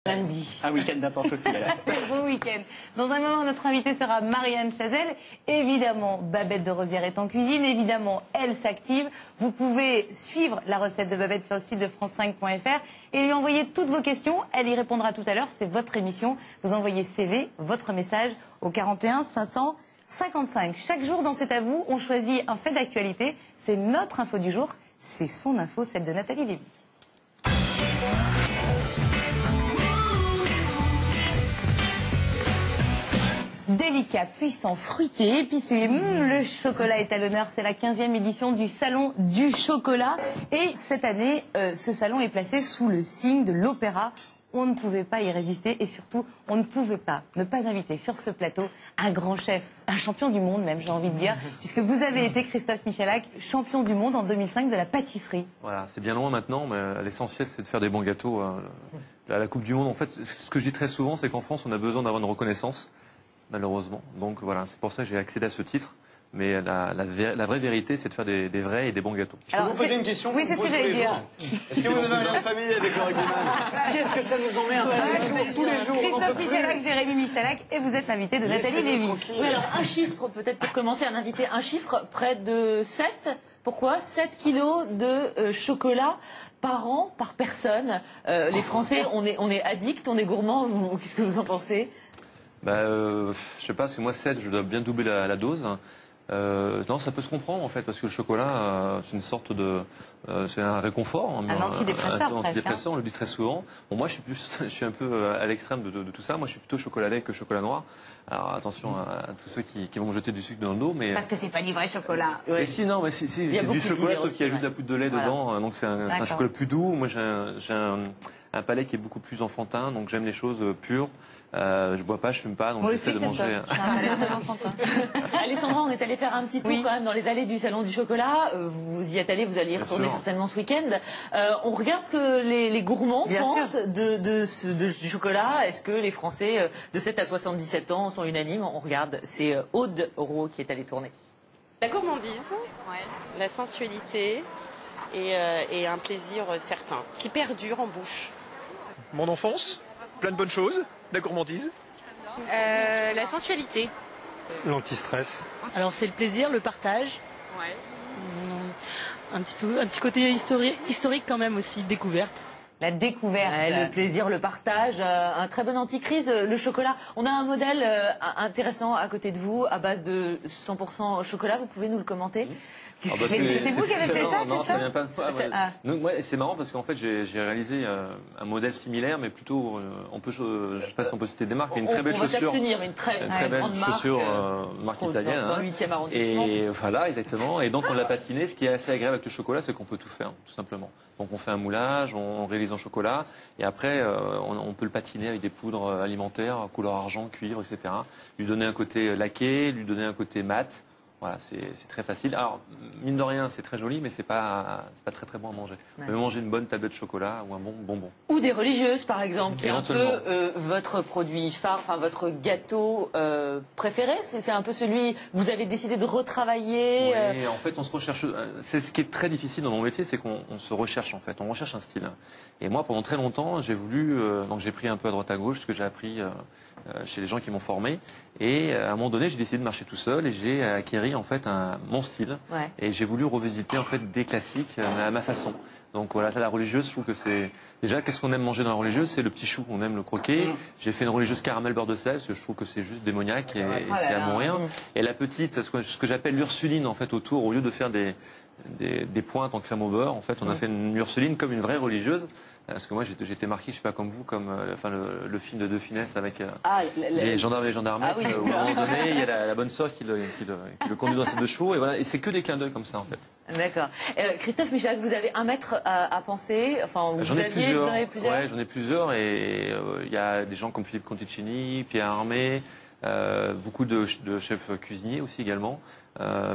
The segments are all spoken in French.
Lundi. Un week-end d'intense aussi. Bon week-end. Dans un moment, notre invitée sera Marianne Chazelle. Évidemment, Babette de Rosière est en cuisine. Évidemment, elle s'active. Vous pouvez suivre la recette de Babette sur le site de france5.fr et lui envoyer toutes vos questions. Elle y répondra tout à l'heure. C'est votre émission. Vous envoyez CV, votre message au 41 555. Chaque jour dans C'est à vous, on choisit un fait d'actualité. C'est notre info du jour. C'est son info, celle de Nathalie Lévy. Délicat, puissant, fruité, épicé, le chocolat est à l'honneur. C'est la 15e édition du Salon du Chocolat. Et cette année, ce salon est placé sous le signe de l'opéra. On ne pouvait pas y résister et surtout, on ne pouvait pas ne pas inviter sur ce plateau un grand chef, un champion du monde même, j'ai envie de dire, puisque vous avez été, Christophe Michalak, champion du monde en 2005 de la pâtisserie. Voilà, c'est bien loin maintenant, mais l'essentiel c'est de faire des bons gâteaux. La Coupe du Monde, en fait, ce que je dis très souvent, c'est qu'en France, on a besoin d'avoir une reconnaissance, malheureusement. Donc voilà, c'est pour ça que j'ai accédé à ce titre. Mais la vraie vérité, c'est de faire des vrais et des bons gâteaux. Je peux vous poser une question? Oui, c'est ce que j'allais dire. Est-ce que vous avez un lien de famille avec l'original? Qu'est-ce que ça nous emmerde tous les jours? Christophe Michalak, Jérémy Michalak, et vous êtes l'invité de Nathalie Lévy. Oui, alors un chiffre, peut-être pour commencer, un invité, un chiffre, près de 7. Pourquoi 7 kilos de chocolat par an, par personne. Les Français, on est addicts, on est gourmands. Qu'est-ce que vous en pensez? Je sais pas, parce que moi 7, je dois bien doubler la dose. Non, ça peut se comprendre en fait, parce que le chocolat, c'est une sorte de, c'est un réconfort, un antidépresseur, un antidépresseur, on le dit très souvent. Bon, moi, je suis un peu à l'extrême de tout ça. Moi, je suis plutôt chocolat lait que chocolat noir. Alors attention à tous ceux qui vont me jeter du sucre dans le dos, mais parce que c'est pas du vrai chocolat. Mais si, non, mais c'est du chocolat, sauf qu'il ajoute la poudre de lait dedans, donc c'est un chocolat plus doux. Moi, j'ai un palais qui est beaucoup plus enfantin, donc j'aime les choses pures. Je bois pas, je fume pas, donc j'essaie de manger. Alessandra, on est allé faire un petit tour quand même dans les allées du Salon du Chocolat. Vous y êtes allé, vous allez y retourner certainement ce week-end. On regarde ce que les gourmands pensent du chocolat. Est-ce que les Français de 7 à 77 ans sont unanimes? On regarde, c'est Aude Rouault qui est allée tourner. La gourmandise, la sensualité et un plaisir certain qui perdure en bouche. Mon enfance, plein de bonnes choses, la gourmandise. La sensualité. L'anti-stress. Alors c'est le plaisir, le partage. Ouais. Un petit côté historique quand même aussi, découverte. La découverte. Le plaisir, le partage, un très bon anti-crise, le chocolat. On a un modèle intéressant à côté de vous, à base de 100% chocolat, vous pouvez nous le commenter? C'est vous qui avez fait ça? Non, ça vient pas de moi. C'est marrant parce qu'en fait j'ai réalisé un modèle similaire, mais plutôt je sais pas si on peut citer des marques, mais une très belle chaussure, une très belle chaussure, marque italienne, dans le 8e arrondissement. Et voilà, exactement. Et donc on l'a patiné. Ce qui est assez agréable avec le chocolat, c'est qu'on peut tout faire, tout simplement. Donc on fait un moulage, on réalise en chocolat, et après on peut le patiner avec des poudres alimentaires, couleur argent, cuivre, etc. Lui donner un côté laqué, lui donner un côté mat. Voilà, c'est très facile. Alors, mine de rien, c'est très joli, mais c'est pas très bon à manger. Vous pouvez manger une bonne tablette de chocolat ou un bon bonbon. Ou des religieuses, par exemple, qui est un peu votre produit phare, enfin votre gâteau préféré. C'est un peu celui vous avez décidé de retravailler. Oui, en fait, on se recherche. C'est ce qui est très difficile dans mon métier, c'est qu'on se recherche en fait. On recherche un style. Et moi, pendant très longtemps, j'ai voulu. Donc, j'ai pris un peu à droite à gauche ce que j'ai appris chez les gens qui m'ont formé. Et à un moment donné, j'ai décidé de marcher tout seul et j'ai acquéri en fait mon style. Ouais. Et j'ai voulu revisiter en fait des classiques à ma façon. Donc voilà, la religieuse, je trouve que c'est... Déjà, qu'est-ce qu'on aime manger dans la religieuse? C'est le petit chou, on aime le croquer. J'ai fait une religieuse caramel beurre de sel, parce que je trouve que c'est juste démoniaque et c'est à mourir. Et la petite, ce que j'appelle l'ursuline en fait autour, au lieu de faire des pointes en crème au beurre, en fait, on a fait une ursuline comme une vraie religieuse. Parce que moi, j'étais marqué, je sais pas comme vous, comme le film de De Funès avec les gendarmes et les gendarmettes, où à un moment donné, il y a la bonne sœur qui le conduit dans ses deux chevaux, et voilà, et c'est que des clins d'œil comme ça, en fait. D'accord. Christophe Michalak, vous avez un maître à penser, enfin, vous en avez plusieurs. Ouais, j'en ai plusieurs, et il y a des gens comme Philippe Conticini, Pierre Armé, beaucoup de chefs cuisiniers aussi également.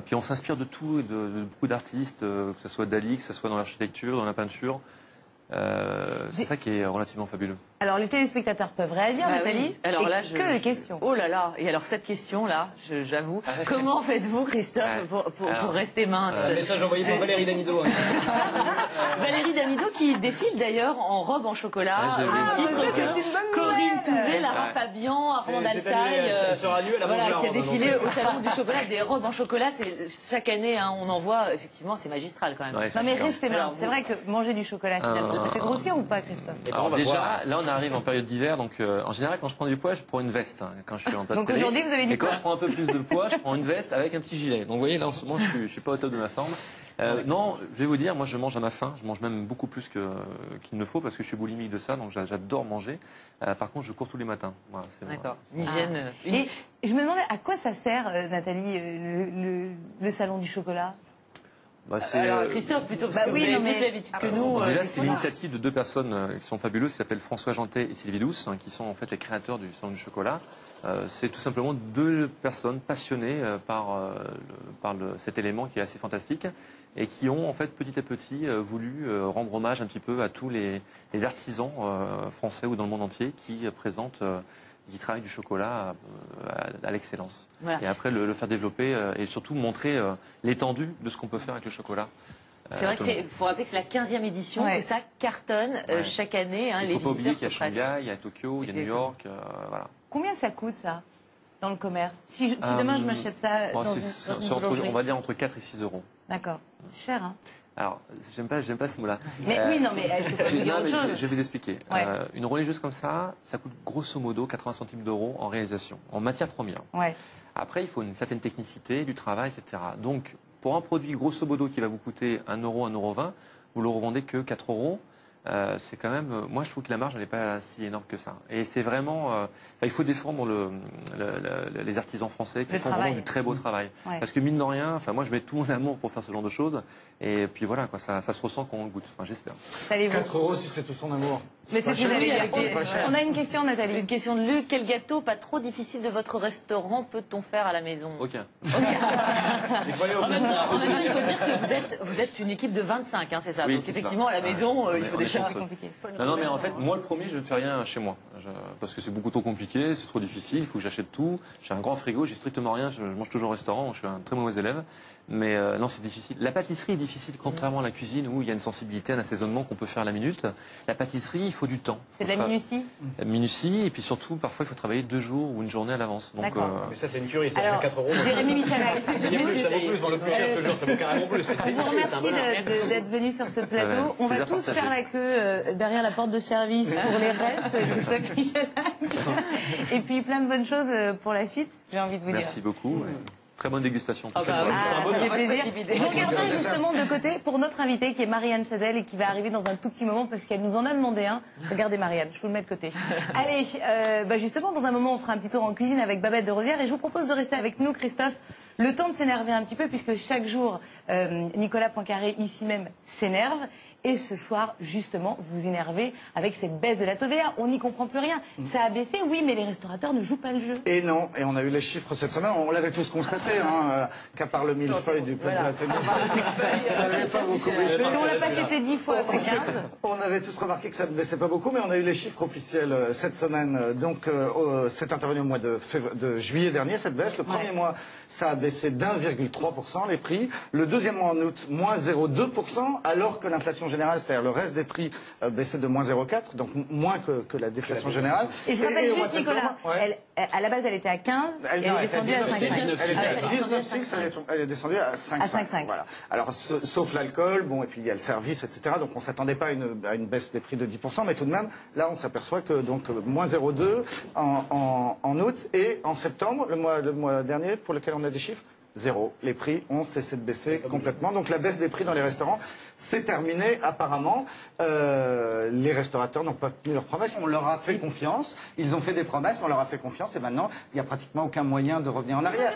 Puis on s'inspire de tout, de beaucoup d'artistes, que ce soit Dali, que ce soit dans l'architecture, dans la peinture. C'est ça qui est relativement fabuleux. Alors les téléspectateurs peuvent réagir, Nathalie. Alors là, que des questions. Oh là là. Et alors cette question-là, j'avoue, comment faites-vous, Christophe, pour rester mince? Message envoyé par Valérie Damido. Valérie Damido qui défile d'ailleurs en robe en chocolat. C'est une bonne Lara Fabian, Armand Altaï, qui a défilé au salon du chocolat, des robes en chocolat. Chaque année, hein, on en voit, effectivement, c'est magistral quand même. Ouais, non mais restez mince. C'est vrai que manger du chocolat, finalement, ça fait grossir ou pas, Christophe? Alors déjà, là on arrive en période d'hiver, donc en général quand je prends du poids, je prends une veste hein, quand je suis en plat de Donc aujourd'hui vous avez du poids. Et quand je prends un peu plus de poids, je prends une veste avec un petit gilet. Donc vous voyez, là en ce moment je suis pas au top de ma forme. Non, je vais vous dire, moi je mange à ma faim, je mange même beaucoup plus qu'il ne faut parce que je suis boulimique de ça, donc j'adore manger. Par contre, je cours tous les matins. Voilà, d'accord. Hygiène. Et je me demandais à quoi ça sert, Nathalie, le salon du chocolat? Alors Christophe plutôt, parce que vous avez plus l'habitude que nous. Déjà, c'est l'initiative de deux personnes qui sont fabuleuses, qui s'appellent François Jantet et Sylvie Douce, hein, qui sont en fait les créateurs du salon du chocolat. C'est tout simplement deux personnes passionnées par cet élément qui est assez fantastique et qui ont en fait petit à petit voulu rendre hommage un petit peu à tous les artisans français ou dans le monde entier qui présentent qui travaillent du chocolat à l'excellence. Voilà. Et après le faire développer et surtout montrer l'étendue de ce qu'on peut faire avec le chocolat. C'est vrai qu'il faut rappeler que c'est la 15e édition, que ça cartonne chaque année. Hein, il ne faut pas oublier qu'il y a Shanghai, il y a Tokyo, il y a New York. Voilà. Combien ça coûte ça dans le commerce? Si demain je m'achète ça on va dire entre 4 et 6 euros. D'accord. C'est cher, hein? Alors, j'aime pas ce mot-là. Mais oui, non, mais je peux pas vous dire autre chose. Je vais vous expliquer. Une religieuse comme ça coûte grosso modo 80 centimes d'euros en réalisation, en matière première. Ouais. Après, il faut une certaine technicité, du travail, etc. Donc, pour un produit grosso modo qui va vous coûter 1 euro, 1,20 €, vous le revendez que 4 euros. C'est quand même, moi je trouve que la marge n'est pas si énorme que ça. Et c'est vraiment, il faut défendre les artisans français qui font vraiment du très beau travail. Ouais. Parce que mine de rien, moi je mets tout mon amour pour faire ce genre de choses. Et puis voilà, quoi, ça se ressent quand on le goûte. Enfin, j'espère. 4 euros si c'est tout son amour. Mais c'est ce que j'allais dire. On a une question, Nathalie. Une question de Luc. Quel gâteau pas trop difficile de votre restaurant peut-on faire à la maison? Aucun. En même temps, il faut dire que vous êtes une équipe de 25, hein, c'est ça. Oui, donc effectivement, à la maison, il faut des choses compliquées. Non, mais en fait, moi le premier, je ne fais rien chez moi. Parce que c'est beaucoup trop compliqué, c'est trop difficile, il faut que j'achète tout. J'ai un grand frigo, j'ai strictement rien, je mange toujours au restaurant, je suis un très mauvais élève. Mais non, c'est difficile. La pâtisserie est difficile, contrairement à la cuisine où il y a une sensibilité, un assaisonnement qu'on peut faire à la minute. La pâtisserie, il faut du temps. C'est de la minutie? La minutie, et puis surtout, parfois, il faut travailler 2 jours ou une journée à l'avance. Mais ça, c'est une tuerie, ça vaut 4 euros. Jérémy Michalak, ça vaut plus, dans le plus cher, toujours, ça vaut carrément plus. Je vous remercie d'être venu sur ce plateau. On va tous faire la queue derrière la porte de service pour les restes, Christophe Michalak. Et puis plein de bonnes choses pour la suite, j'ai envie de vous dire. Merci beaucoup. Très bonne dégustation. Ça fait plaisir. Je regarde ça justement de côté pour notre invitée qui est Marianne Chazelle et qui va arriver dans un tout petit moment parce qu'elle nous en a demandé un. Regardez Marianne, je vous le mets de côté. Allez, justement dans un moment on fera un petit tour en cuisine avec Babette de Rosière et je vous propose de rester avec nous, Christophe, le temps de s'énerver un petit peu puisque chaque jour Nicolas Poincaré ici même s'énerve. Et ce soir, justement, vous vous énervez avec cette baisse de la TVA. On n'y comprend plus rien. Ça a baissé, oui, mais les restaurateurs ne jouent pas le jeu. Et non, et on a eu les chiffres cette semaine. On l'avait tous constaté, qu'à part le millefeuille du plat de la télé, ça n'avait pas beaucoup baissé. Si on l'a pas fêté 10 fois, c'est 15. On avait tous remarqué que ça ne baissait pas beaucoup, mais on a eu les chiffres officiels cette semaine. Donc, c'est intervenu au mois de juillet dernier, cette baisse. Le premier mois, ça a baissé d'1,3% les prix. Le deuxième mois en août, moins 0,2%, alors que l'inflation générale, c'est-à-dire le reste des prix baissait de moins 0,4, donc moins que la déflation générale. Et je rappelle juste, Nicolas, à la base, elle était à 15, et elle est descendue à 5,5. Elle est descendue à 5,5. Voilà. Alors, sauf l'alcool, bon, et puis il y a le service, etc. Donc, on ne s'attendait pas à une baisse des prix de 10%, mais tout de même, là, on s'aperçoit que donc moins 0,2 en août et en septembre, le mois dernier, pour lequel on a des chiffres, 0. Les prix ont cessé de baisser complètement. Donc la baisse des prix dans les restaurants, c'est terminé apparemment. Les restaurateurs n'ont pas tenu leurs promesses. On leur a fait confiance. Ils ont fait des promesses, on leur a fait confiance et maintenant, il n'y a pratiquement aucun moyen de revenir en arrière.